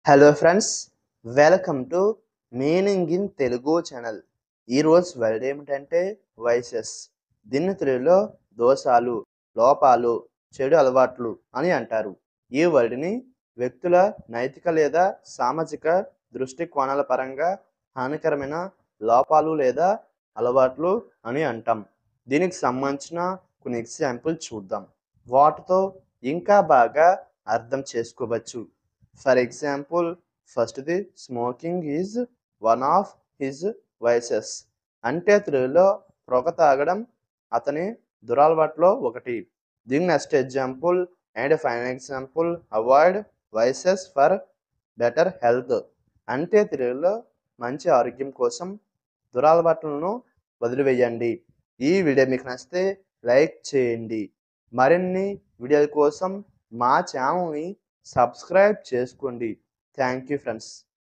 Hello friends, welcome to meaning in Telugu channel. ఈరోజు word ఏమిటంటే vices. దీన్ని తెలుగులో దోషాలు, లోపాలు, చెడు అలవాట్లు అని అంటారు. ఈ వర్డ్ని వ్యక్తుల నైతిక లేదా సామాజిక దృష్టికోణాల పరంగా హానికరమైన లోపాలు లేదా అలవాట్లు అని అంటాం. దీనికి సంబంధించిన కొన్ని ఎగ్జాంపుల్ చూద్దాం. వాటితో ఇంకా బాగా అర్థం చేసుకోవచ్చు. ఫర్ ఎగ్జాంపుల్, ఫస్ట్ది smoking is one of his vices. అంటే తెలుగులో పొగ తాగడం అతని దురలవాట్లో ఒకటి. దీని next example and final example, avoid vices for better health. అంటే తెలుగులో మంచి ఆరోగ్యం కోసం దురలవాట్లను వదిలివేయండి. ఈ వీడియో మీకు నచ్చితే లైక్ చేయండి. మరిన్ని వీడియోల కోసం మా ఛానల్ని సబ్స్క్రైబ్ చేసుకోండి. Thank you friends.